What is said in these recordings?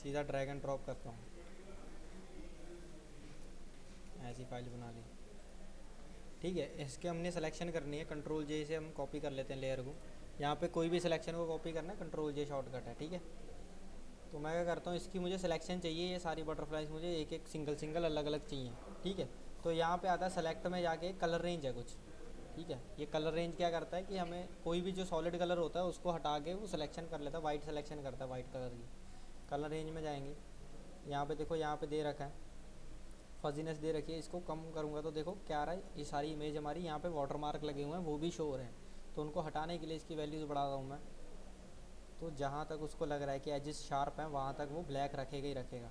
सीधा drag and drop करता हूँ, ऐसी फाइल बना ली। ठीक है, इसके हमने सिलेक्शन करनी है, कंट्रोल जे से हम कॉपी कर लेते हैं लेयर को। यहाँ पे कोई भी सिलेक्शन को कॉपी करना है, कंट्रोल जे शॉर्टकट है। ठीक है, तो मैं क्या करता हूँ, इसकी मुझे सिलेक्शन चाहिए, ये सारी बटरफ्लाइज मुझे एक एक सिंगल सिंगल अलग अलग चाहिए। ठीक है, तो यहाँ पे आता है सेलेक्ट में जाके कलर रेंज है कुछ। ठीक है, ये कलर रेंज क्या करता है कि हमें कोई भी जो सॉलिड कलर होता है उसको हटा के वो सिलेक्शन कर लेता है, वाइट सिलेक्शन करता है वाइट कलर की। कलर रेंज में जाएंगे, यहाँ पे देखो, यहाँ पे दे रखा है फजीनेस दे रखी है, इसको कम करूँगा तो देखो क्या आ रहा है, ये सारी इमेज हमारी यहाँ पे वाटर मार्क लगे हुए हैं वो भी शो हो रहे हैं। तो उनको हटाने के लिए इसकी वैल्यूज़ बढ़ा रहा हूँ मैं। तो जहाँ तक उसको लग रहा है कि एजेस शार्प हैं वहाँ तक वो ब्लैक रखेगा ही रखेगा।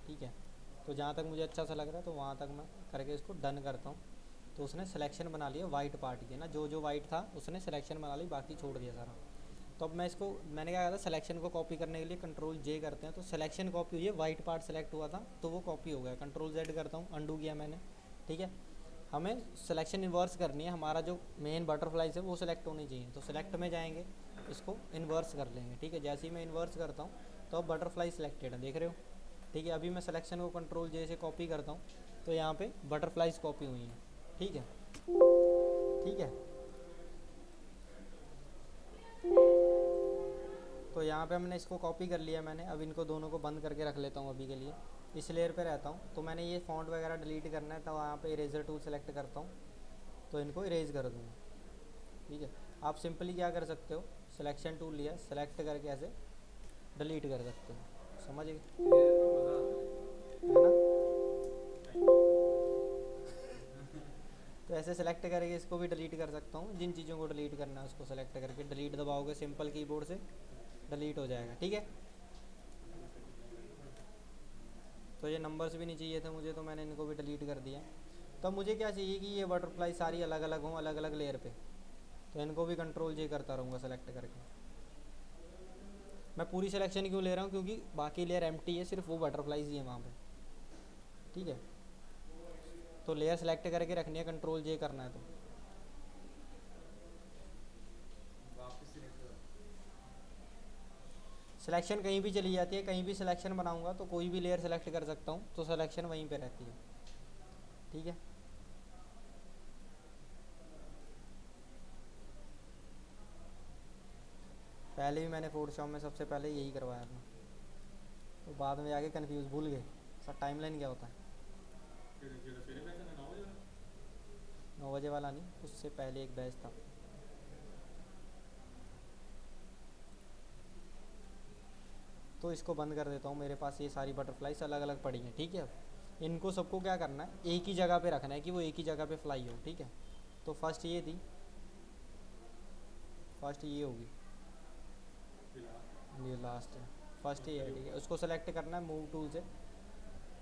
ठीक है, तो जहाँ तक मुझे अच्छा सा लग रहा है तो वहाँ तक मैं करके इसको डन करता हूँ। तो उसने सिलेक्शन बना लिया वाइट पार्ट की ना, जो जो वाइट था उसने सिलेक्शन बना ली, बाकी छोड़ दिया सारा। तो अब मैं इसको, मैंने क्या कहा था, सिलेक्शन को कॉपी करने के लिए कंट्रोल जे करते हैं, तो सिलेक्शन कॉपी हुई है, वाइट पार्ट सेलेक्ट हुआ था तो वो कॉपी हो गया। कंट्रोल जेड करता हूँ, अंडू किया मैंने। ठीक है, हमें सिलेक्शन इन्वर्स करनी है, हमारा जो मेन बटरफ्लाइज है वो सिलेक्ट होनी चाहिए। तो सिलेक्ट में जाएंगे, इसको इन्वर्स कर लेंगे। ठीक है, जैसे ही मैं इन्वर्स करता हूँ तो अब बटरफ्लाई सिलेक्टेड है, देख रहे हो। ठीक है, अभी मैं सिलेक्शन को कंट्रोल जे से कॉपी करता हूँ तो यहाँ पे बटरफ्लाइज कॉपी हुई हैं। ठीक है, ठीक है, तो यहाँ पे हमने इसको कॉपी कर लिया मैंने। अब इनको दोनों को बंद करके रख लेता हूँ अभी के लिए, इस लेयर पे रहता हूँ। तो मैंने ये फॉन्ट वगैरह डिलीट करना है तो यहाँ पे इरेजर टूल सेलेक्ट करता हूँ, तो इनको इरेज कर दूँगा। ठीक है, आप सिंपली क्या कर सकते हो, सिलेक्शन टूल लिया, सेलेक्ट करके ऐसे डिलीट कर सकते हो, समझ गए, है ना। तो ऐसे सेलेक्ट करके इसको भी डिलीट कर सकता हूँ, जिन चीज़ों को डिलीट करना है उसको सेलेक्ट करके डिलीट दबाओगे सिंपल कीबोर्ड से, डिलीट हो जाएगा। ठीक है, तो ये नंबर्स भी नहीं चाहिए थे मुझे, तो मैंने इनको भी डिलीट कर दिया। तो मुझे क्या चाहिए कि ये बटरफ्लाई सारी अलग अलग हों, अलग अलग लेयर पे। तो इनको भी कंट्रोल जे करता रहूँगा सेलेक्ट करके। मैं पूरी सिलेक्शन क्यों ले रहा हूँ, क्योंकि बाकी लेयर एम्प्टी है, सिर्फ वो बटरफ्लाइज ही है वहाँ पे। ठीक है, तो लेयर सेलेक्ट करके रखनी है, कंट्रोल जे करना है। तो सिलेक्शन कहीं भी चली जाती है, कहीं भी सिलेक्शन बनाऊंगा तो कोई भी लेयर सेलेक्ट कर सकता हूँ, तो सिलेक्शन वहीं पे रहती है। ठीक है, पहले भी मैंने फोटोशॉप में सबसे पहले यही करवाया था, तो बाद में जाके कन्फ्यूज़ भूल गए सर टाइमलाइन क्या होता है। 9 बजे वाला नहीं, उससे पहले एक बैच था। तो इसको बंद कर देता हूँ, मेरे पास ये सारी बटरफ्लाइज अलग अलग पड़ी हैं। ठीक है, अब इनको सबको क्या करना है, एक ही जगह पे रखना है कि वो एक ही जगह पे फ्लाई हो। ठीक है, तो फर्स्ट ये थी, फर्स्ट ये होगी, ये लास्ट है, फर्स्ट ये है। ठीक है, उसको सेलेक्ट करना है मूव टूल से,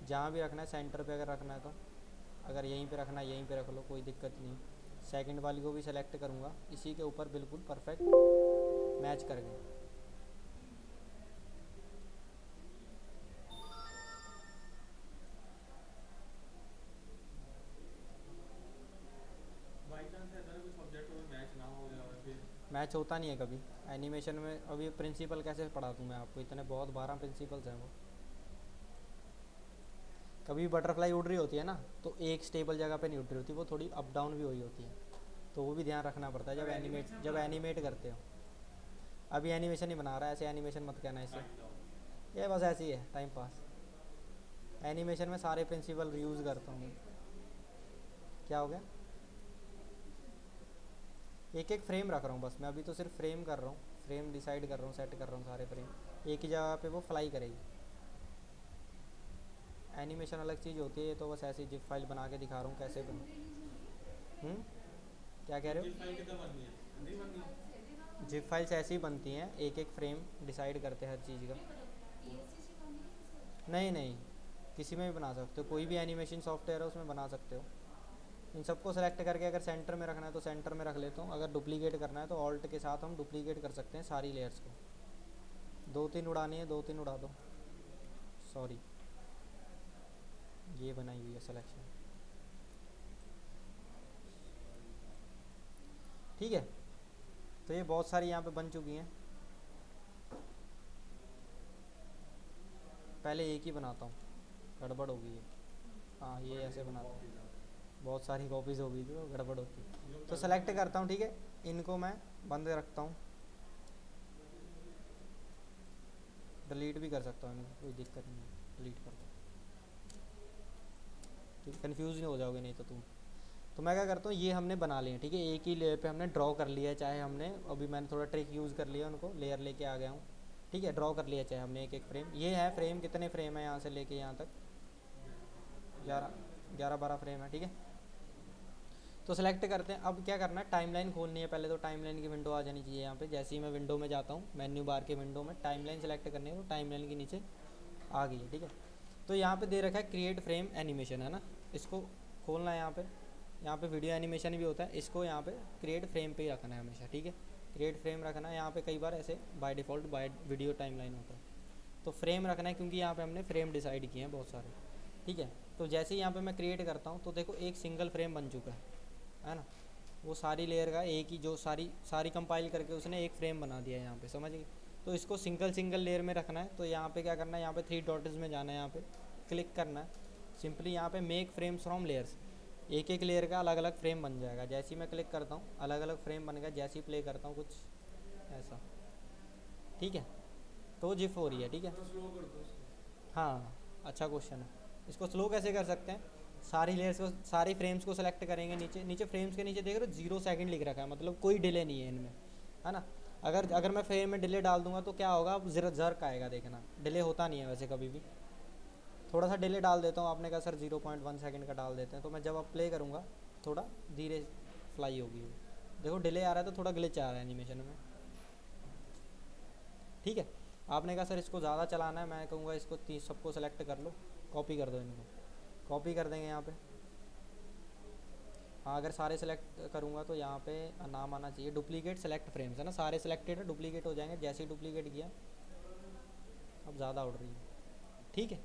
जहाँ भी रखना है, सेंटर पे अगर रखना है तो, अगर यहीं पे रखना है यहीं पे रख लो, कोई दिक्कत नहीं। सेकंड वाली को भी सेलेक्ट करूँगा, इसी के ऊपर बिल्कुल परफेक्ट मैच कर गए। मैच होता नहीं है कभी एनिमेशन में। अभी प्रिंसिपल कैसे पढ़ा दूँ मैं आपको, इतने बहुत 12 प्रिंसिपल्स हैं वो। कभी बटरफ्लाई उड़ रही होती है ना, तो एक स्टेबल जगह पे नहीं उड़ रही होती, वो थोड़ी अप डाउन भी हुई होती है, तो वो भी ध्यान रखना पड़ता है जब एनिमेट करते हो। अभी एनिमेशन ही बना रहा है, ऐसे एनिमेशन मत कहना इसे, ये बस ऐसी है टाइम पास। एनिमेशन में सारे प्रिंसिपल यूज़ करता हूँ मैं। क्या हो गया, एक एक फ्रेम रख रहा हूँ बस मैं, अभी तो सिर्फ फ्रेम कर रहा हूँ, फ्रेम डिसाइड कर रहा हूँ, सेट कर रहा हूँ सारे फ्रेम एक ही जगह पे वो फ्लाई करेगी। एनिमेशन अलग चीज़ होती है, ये तो बस ऐसी जिप फाइल बना के दिखा रहा हूँ कैसे बन। हम्म, क्या कह रहे हो। जिप फाइल्स ऐसी ही बनती हैं, एक एक फ्रेम डिसाइड करते हैं हर चीज़ का। नहीं नहीं, किसी में भी बना सकते हो, कोई भी एनिमेशन सॉफ्टवेयर है उसमें बना सकते हो। इन सबको सेलेक्ट करके अगर सेंटर में रखना है तो सेंटर में रख लेता हूँ, अगर डुप्लीकेट करना है तो ऑल्ट के साथ हम डुप्लीकेट कर सकते हैं सारी लेयर्स को। दो तीन उड़ानी है, दो तीन उड़ा दो। सॉरी, ये बनाई हुई है सिलेक्शन। ठीक है, तो ये बहुत सारी यहाँ पे बन चुकी हैं। पहले एक ही बनाता हूँ, गड़बड़ हो गई है। हाँ ये ऐसे बनाता हूँ, बहुत सारी कॉपीज़ हो गई थी तो गड़बड़ होती है। तो सेलेक्ट करता हूँ, ठीक है, इनको मैं बंद रखता हूँ, डिलीट भी कर सकता हूँ इनको, कोई दिक्कत नहीं है, डिलीट करता हूँ। ठीक है, कन्फ्यूज़ नहीं हो जाओगे नहीं तो तुम। तो मैं क्या करता हूँ, ये हमने बना लिए, ठीक है, एक ही लेयर पे हमने ड्रॉ कर लिया है, चाहे हमने अभी मैंने थोड़ा ट्रिक यूज़ कर लिया, उनको लेयर लेके आ गया हूँ, ठीक है, ड्रॉ कर लिया चाहे हमने एक एक फ्रेम। ये है फ्रेम, कितने फ्रेम है यहाँ से लेके यहाँ तक, 11 12 फ्रेम है, ठीक है। तो सेलेक्ट करते हैं, अब क्या करना है, टाइमलाइन खोलनी है पहले, तो टाइमलाइन की विंडो आ जानी चाहिए यहाँ पे। जैसे ही मैं विंडो में जाता हूँ, मेन्यू बार के विंडो में टाइमलाइन सेलेक्ट करनी है, तो टाइमलाइन के नीचे आ गई है, ठीक है। तो यहाँ पे दे रखा है क्रिएट फ्रेम एनिमेशन, है ना, इसको खोलना है यहाँ पे। यहाँ पे वीडियो एनिमेशन भी होता है, इसको यहाँ पे क्रिएट फ्रेम पे ही रखना है हमेशा, ठीक है, क्रिएट फ्रेम रखना है। यहाँ पे कई बार ऐसे by default by video timeline होता है, तो फ्रेम रखना है क्योंकि यहाँ पे हमने फ्रेम डिसाइड किए हैं बहुत सारे, ठीक है। तो जैसे ही यहाँ पे मैं क्रिएट करता हूँ, तो देखो एक सिंगल फ्रेम बन चुका है ना, वो सारी लेयर का एक ही, जो सारी सारी कंपाइल करके उसने एक फ्रेम बना दिया है यहाँ पे, समझ गए। तो इसको सिंगल सिंगल लेयर में रखना है, तो यहाँ पे क्या करना है, यहाँ पे 3 डॉट्स में जाना है, यहाँ पे क्लिक करना है, सिंपली यहाँ पे मेक फ्रेम्स फ्रॉम लेयर्स, एक एक लेयर का अलग अलग फ्रेम बन जाएगा। जैसे ही मैं क्लिक करता हूँ अलग अलग फ्रेम बन गया, जैसे ही प्ले करता हूँ कुछ ऐसा, ठीक है, तो जिफ हो रही है, ठीक है। हाँ, अच्छा क्वेश्चन है। इसको स्लो कैसे कर सकते हैं, सारी लेयर्स को, सारी फ्रेम्स को सेलेक्ट करेंगे, नीचे नीचे फ्रेम्स के नीचे देख रहे हो 0 सेकंड लिख रखा है, मतलब कोई डिले नहीं है इनमें, है ना। अगर अगर मैं फ्रेम में डिले डाल दूंगा तो क्या होगा, अब जर्क आएगा, देखना डिले होता नहीं है वैसे कभी भी। थोड़ा सा डिले डाल देता हूँ, आपने कहा सर 0.1 सेकंड का डाल देते हैं, तो मैं जब अब प्ले करूँगा थोड़ा धीरे फ्लाई होगी वो, देखो डिले आ रहा है तो थोड़ा ग्लिच आ रहा है एनिमेशन में, ठीक है। आपने कहा सर इसको ज़्यादा चलाना है, मैं कहूँगा इसको 30 सबको सेलेक्ट कर लो, कॉपी कर दो इनको, कॉपी कर देंगे यहाँ पे। हाँ अगर सारे सेलेक्ट करूँगा तो यहाँ पे नाम आना चाहिए डुप्लीकेट सेलेक्ट फ्रेम्स, है ना, सारे सेलेक्टेड है, डुप्लीकेट हो जाएंगे। जैसे ही डुप्लीकेट किया, अब ज़्यादा उड़ रही है, ठीक है।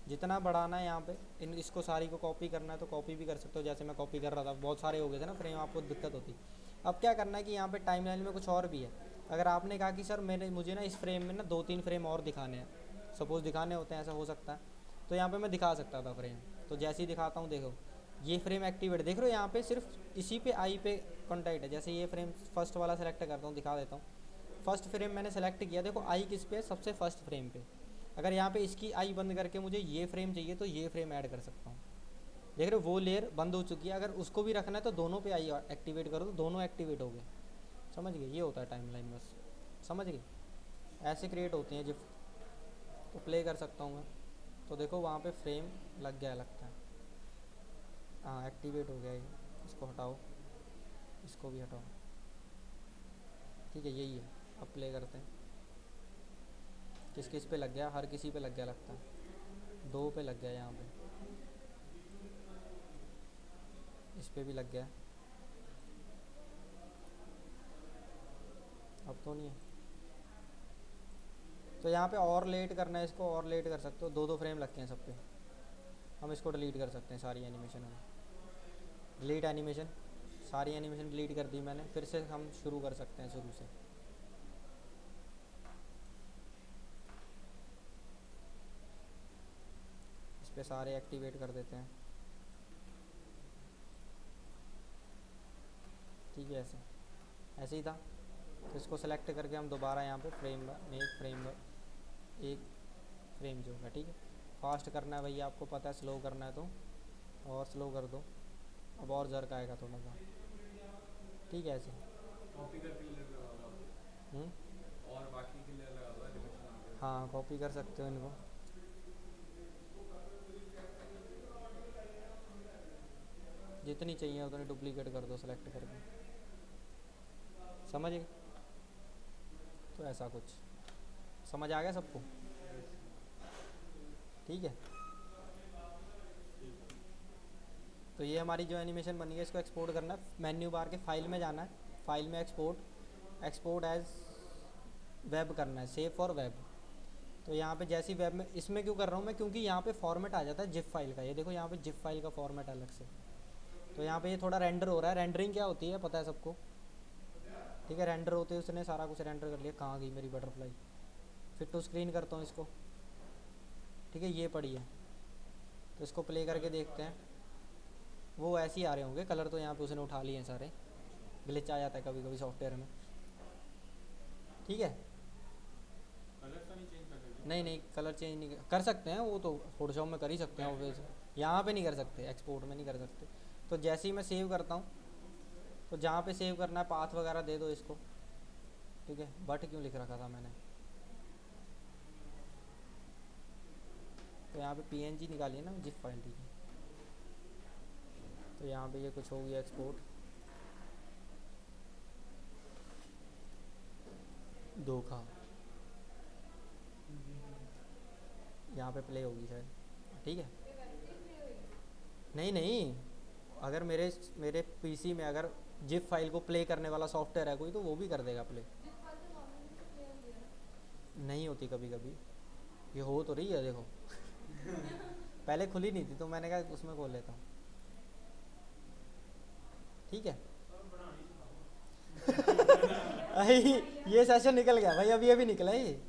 जितना बढ़ाना है यहाँ पे, इन इसको सारी को कॉपी करना है तो कॉपी भी कर सकते हो, जैसे मैं कॉपी कर रहा था, बहुत सारे हो गए थे ना फ्रेम, आपको दिक्कत होती। अब क्या करना है कि यहाँ पे टाइमलाइन में कुछ और भी है। अगर आपने कहा कि सर मुझे ना इस फ्रेम में ना 2 3 फ्रेम और दिखाने हैं, सपोज़ दिखाने होते हैं, ऐसा हो सकता है, तो यहाँ पे मैं दिखा सकता था फ्रेम। तो जैसे ही दिखाता हूँ, देखो ये फ्रेम एक्टिवेट, देख रहे हो यहाँ पे सिर्फ इसी पे आई पे कॉन्टैक्ट है। जैसे ये फ्रेम फर्स्ट वाला सेलेक्ट करता हूँ, दिखा देता हूँ, फर्स्ट फ्रेम मैंने सेलेक्ट किया, देखो आई किस पे है, सबसे फर्स्ट फ्रेम पे। अगर यहाँ पे इसकी आई बंद करके मुझे ये फ्रेम चाहिए तो ये फ्रेम ऐड कर सकता हूँ, देख रहे हो वो लेयर बंद हो चुकी है। अगर उसको भी रखना है तो दोनों पे आई एक्टिवेट करो तो दोनों एक्टिवेट हो गए, समझ गए, ये होता है टाइमलाइन, बस समझ गए, ऐसे क्रिएट होती हैं जिफ। तो प्ले कर सकता हूँ मैं, तो देखो वहाँ पे फ्रेम लग गया लगता है, हाँ एक्टिवेट हो गया ये। इसको हटाओ, इसको भी हटाओ, ठीक है, यही है। अब प्ले करते हैं, किस किस पे लग गया, हर किसी पे लग गया लगता है, 2 पे लग गया, यहाँ पे इस पे भी लग गया, अब तो नहीं है। तो यहाँ पे और लेट करना है, इसको और लेट कर सकते हो, 2 2 फ्रेम लगते हैं सब पे। हम इसको डिलीट कर सकते हैं सारी एनिमेशन में, डिलीट एनिमेशन, सारी एनिमेशन डिलीट कर दी मैंने, फिर से हम शुरू कर सकते हैं शुरू से। इस पे सारे एक्टिवेट कर देते हैं, ठीक है, ऐसे ऐसे ही था। तो इसको सेलेक्ट करके हम दोबारा यहाँ पे फ्रेम एक फ्रेम जो है, ठीक है। फास्ट करना है भैया आपको पता है, स्लो करना है तो और स्लो कर दो, अब और जर्क आएगा थोड़ा सा, ठीक है, ऐसे। कॉपी करके लेयर लगा दो हम्म, और बाकी की लेयर लगा दो एनिमेशन आगे। हाँ कॉपी कर सकते हो इनको, जितनी चाहिए उतनी डुप्लीकेट कर दो सेलेक्ट करके, समझ गए। तो ऐसा कुछ समझ आ गया सबको, ठीक है। तो ये हमारी जो एनिमेशन बनी है, इसको एक्सपोर्ट करना है, मेन्यू बार के फाइल में जाना है, फाइल में एक्सपोर्ट एज वेब करना है, सेव फॉर वेब। तो यहाँ पे जैसी वेब में, इसमें क्यों कर रहा हूँ मैं, क्योंकि यहाँ पे फॉर्मेट आ जाता है जिप फाइल का, ये देखो यहाँ पे जिप फाइल का फॉर्मेट अलग से। तो यहाँ पे ये थोड़ा रेंडर हो रहा है, रेंडरिंग क्या होती है पता है सबको, ठीक है, रेंडर होते हैं, उसने सारा कुछ रेंडर कर लिया। कहाँ गई मेरी बटरफ्लाई, फिर टू स्क्रीन करता हूँ इसको, ठीक है, ये पड़ी है। तो इसको प्ले करके देखते हैं। वो ऐसे ही आ रहे होंगे कलर, तो यहाँ पे उसने उठा लिए हैं सारे। ग्लिच आ जाता है कभी कभी सॉफ्टवेयर में। ठीक है, कलर तो नहीं चेंज कर सकते? नहीं नहीं कलर चेंज नहीं कर सकते हैं, वो तो फोटोशॉप में कर ही सकते हैं ऑब्वियस। यहाँ पे नहीं कर सकते, एक्सपोर्ट में नहीं कर सकते। तो जैसे ही मैं सेव करता हूँ, तो जहाँ पे सेव करना है पाथ वगैरह दे दो इसको। ठीक है, बट क्यों लिख रखा था मैंने? तो यहाँ पे पीएनजी निकालिए ना, जिप फाइल। ठीक है, तो यहाँ पे ये कुछ हो गया एक्सपोर्ट। धोखा, यहाँ पे प्ले होगी शायद। ठीक है, नहीं नहीं, अगर मेरे मेरे पीसी में अगर जिप फाइल को प्ले करने वाला सॉफ्टवेयर है कोई, तो वो भी कर देगा प्ले। नहीं होती कभी कभी, ये हो तो रही है देखो। पहले खुली नहीं थी तो मैंने कहा उसमें खोल लेता हूँ। ठीक है। अरे ये सेशन निकल गया भाई, अभी अभी निकला ये।